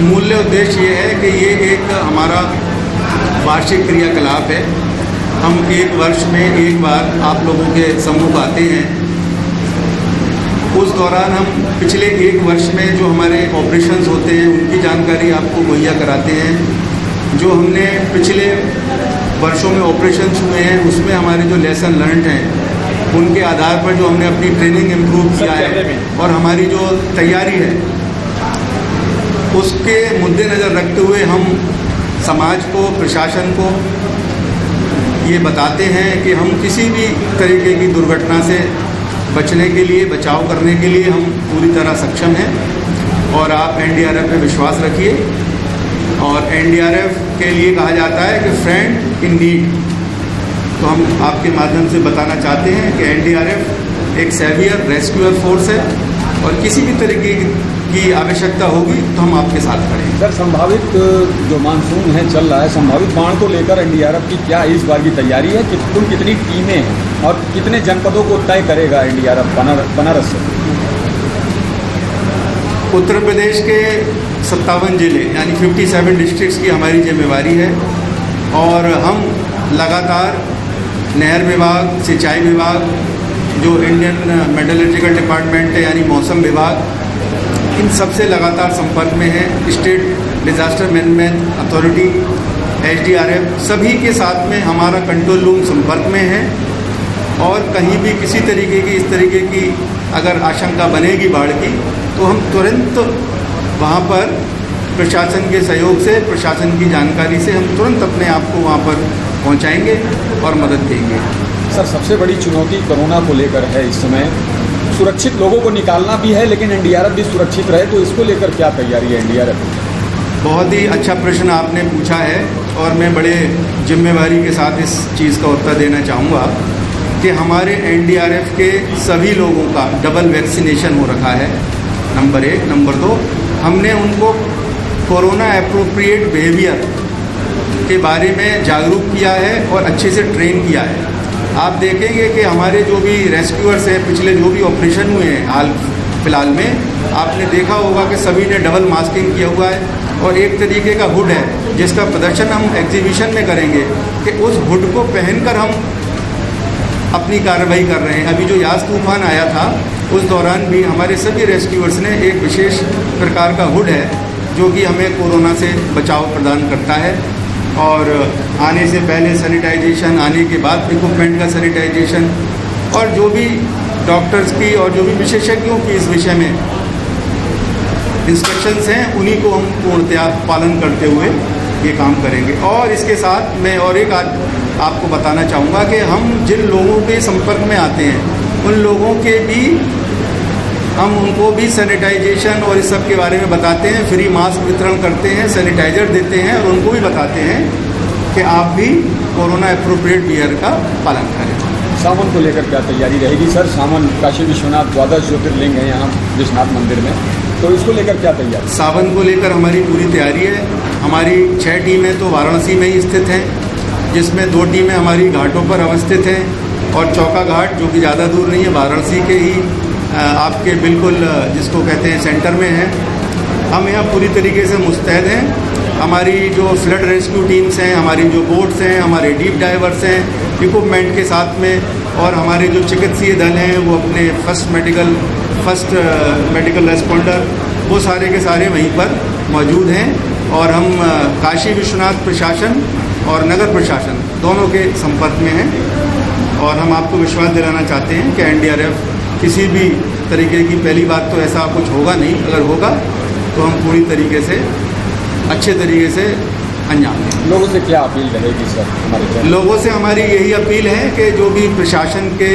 मूल्य उद्देश्य ये है कि ये एक हमारा वार्षिक क्रियाकलाप है। हम एक वर्ष में एक बार आप लोगों के सम्मुख आते हैं। उस दौरान हम पिछले एक वर्ष में जो हमारे ऑपरेशंस होते हैं उनकी जानकारी आपको मुहैया कराते हैं। जो हमने पिछले वर्षों में ऑपरेशंस हुए हैं उसमें हमारे जो लेसन लर्नड हैं उनके आधार पर जो हमने अपनी ट्रेनिंग इम्प्रूव किया है और हमारी जो तैयारी है उसके मुद्देनज़र रखते हुए हम समाज को, प्रशासन को ये बताते हैं कि हम किसी भी तरीके की दुर्घटना से बचने के लिए, बचाव करने के लिए हम पूरी तरह सक्षम हैं। और आप एनडीआरएफ पे विश्वास रखिए। और एनडीआरएफ के लिए कहा जाता है कि फ्रेंड इन नीड। तो हम आपके माध्यम से बताना चाहते हैं कि एनडीआरएफ एक सेवियर रेस्क्यूअर फोर्स है और किसी भी तरीके की आवश्यकता होगी तो हम आपके साथ खड़े हैं। सर, संभावित जो मानसून है चल रहा है, संभावित बाढ़ को लेकर एनडीआरएफ की क्या इस बार की तैयारी है? कुल कितनी टीमें हैं और कितने जनपदों को तय करेगा एनडीआरएफ बनारस से? उत्तर प्रदेश के 57 जिले यानी 57 डिस्ट्रिक्ट्स की हमारी जिम्मेवारी है और हम लगातार नहर विभाग, सिंचाई विभाग, जो इंडियन मेटलर्जिकल डिपार्टमेंट है यानी मौसम विभाग, इन सबसे लगातार संपर्क में है। State disaster management authority, SDRF, सभी के साथ में हमारा कंट्रोल रूम संपर्क में है। और कहीं भी किसी तरीके की, इस तरीके की अगर आशंका बनेगी बाढ़ की तो हम तुरंत वहाँ पर प्रशासन के सहयोग से, प्रशासन की जानकारी से हम तुरंत अपने आप को वहाँ पर पहुँचाएंगे और मदद देंगे। सर, सबसे बड़ी चुनौती कोरोना को लेकर है इस समय। सुरक्षित लोगों को निकालना भी है लेकिन एनडीआरएफ भी सुरक्षित रहे, तो इसको लेकर क्या तैयारी है एनडीआरएफ? बहुत ही अच्छा प्रश्न आपने पूछा है और मैं बड़े जिम्मेवारी के साथ इस चीज़ का उत्तर देना चाहूँगा कि हमारे एनडीआरएफ के सभी लोगों का डबल वैक्सीनेशन हो रखा है, नंबर 1। नंबर 2, हमने उनको कोरोना एप्रोप्रिएट बिहेवियर के बारे में जागरूक किया है और अच्छे से ट्रेन किया है। आप देखेंगे कि हमारे जो भी रेस्क्यूअर्स हैं, पिछले जो भी ऑपरेशन हुए हैं हाल फिलहाल में, आपने देखा होगा कि सभी ने डबल मास्किंग किया हुआ है और एक तरीके का हुड है जिसका प्रदर्शन हम एग्जीबिशन में करेंगे कि उस हुड को पहनकर हम अपनी कार्रवाई कर रहे हैं। अभी जो यास तूफान आया था उस दौरान भी हमारे सभी रेस्क्यूअर्स ने एक विशेष प्रकार का हुड है जो कि हमें कोरोना से बचाव प्रदान करता है। और आने से पहले सैनिटाइजेशन, आने के बाद इक्विपमेंट का सैनिटाइजेशन और जो भी डॉक्टर्स की और जो भी विशेषज्ञों की इस विषय में इंस्ट्रक्शंस हैं उन्हीं को हम पूर्णतया पालन करते हुए ये काम करेंगे। और इसके साथ मैं और एक आपको बताना चाहूँगा कि हम जिन लोगों के संपर्क में आते हैं उन लोगों के भी हम उनको भी सैनिटाइजेशन और इस सब के बारे में बताते हैं, फ्री मास्क वितरण करते हैं, सैनिटाइज़र देते हैं और उनको भी बताते हैं कि आप भी कोरोना एप्रोप्रिएट बिहेवियर का पालन करें। सावन को लेकर क्या तैयारी रहेगी सर? सावन काशी विश्वनाथ द्वादश ज्योतिर्लिंग है यहाँ विश्वनाथ मंदिर में, तो इसको लेकर क्या तैयारी? सावन को लेकर हमारी पूरी तैयारी है। हमारी 6 टीमें तो वाराणसी में ही स्थित हैं, जिसमें 2 टीमें हमारी घाटों पर अवस्थित हैं और चौका घाट जो कि ज़्यादा दूर नहीं है, वाराणसी के ही आपके बिल्कुल जिसको कहते हैं सेंटर में है। हम यहाँ पूरी तरीके से मुस्तैद हैं। हमारी जो फ्लड रेस्क्यू टीम्स हैं, हमारी जो बोट्स हैं, हमारे डीप डाइवर्स हैं इक्विपमेंट के साथ में, और हमारे जो चिकित्सीय दल हैं वो अपने फर्स्ट मेडिकल रेस्पॉन्डर वो सारे के सारे वहीं पर मौजूद हैं। और हम काशी विश्वनाथ प्रशासन और नगर प्रशासन दोनों के संपर्क में हैं और हम आपको विश्वास दिलाना चाहते हैं कि एनडीआरएफ किसी भी तरीके की, पहली बात तो ऐसा कुछ होगा नहीं, अगर होगा तो हम पूरी तरीके से अच्छे तरीके से अंजाम देंगे। लोगों से क्या अपील रहेगी सर हमारे? लोगों से हमारी यही अपील है कि जो भी प्रशासन के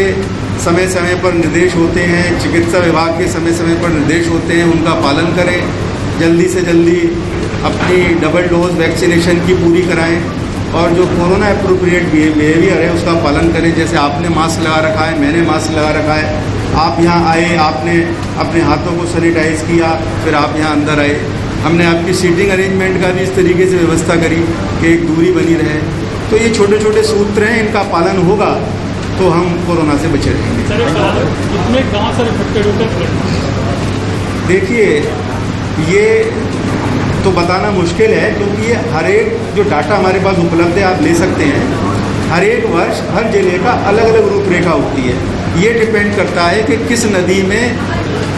समय समय पर निर्देश होते हैं, चिकित्सा विभाग के समय समय पर निर्देश होते हैं, उनका पालन करें। जल्दी से जल्दी अपनी डबल डोज वैक्सीनेशन की पूरी कराएं और जो कोरोना एप्रोप्रिएट बिहेवियर है उसका पालन करें। जैसे आपने मास्क लगा रखा है, मैंने मास्क लगा रखा है, आप यहाँ आए, आपने अपने हाथों को सैनिटाइज़ किया, फिर आप यहाँ अंदर आए। हमने आपकी सीटिंग अरेंजमेंट का भी इस तरीके से व्यवस्था करी कि एक दूरी बनी रहे। तो ये छोटे छोटे सूत्र हैं, इनका पालन होगा तो हम कोरोना से बचे रहेंगे। कितने गाँव सर इफेक्टेड होते हैं? देखिए, ये तो बताना मुश्किल है, क्योंकि ये हर एक जो डाटा हमारे पास उपलब्ध है आप ले सकते हैं, हर एक वर्ष हर जिले का अलग अलग रूपरेखा होती है। ये डिपेंड करता है कि किस नदी में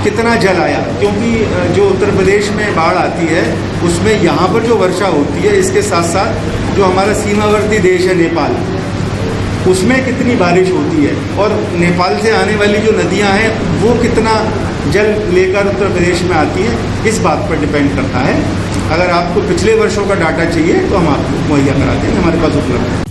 कितना जल आया, क्योंकि जो उत्तर प्रदेश में बाढ़ आती है उसमें यहाँ पर जो वर्षा होती है, इसके साथ साथ जो हमारा सीमावर्ती देश है नेपाल, उसमें कितनी बारिश होती है और नेपाल से आने वाली जो नदियाँ हैं वो कितना जल लेकर उत्तर प्रदेश में आती हैं, इस बात पर डिपेंड करता है। अगर आपको पिछले वर्षों का डाटा चाहिए तो हम आपको मुहैया करा देंगे, हमारे पास उपलब्ध है।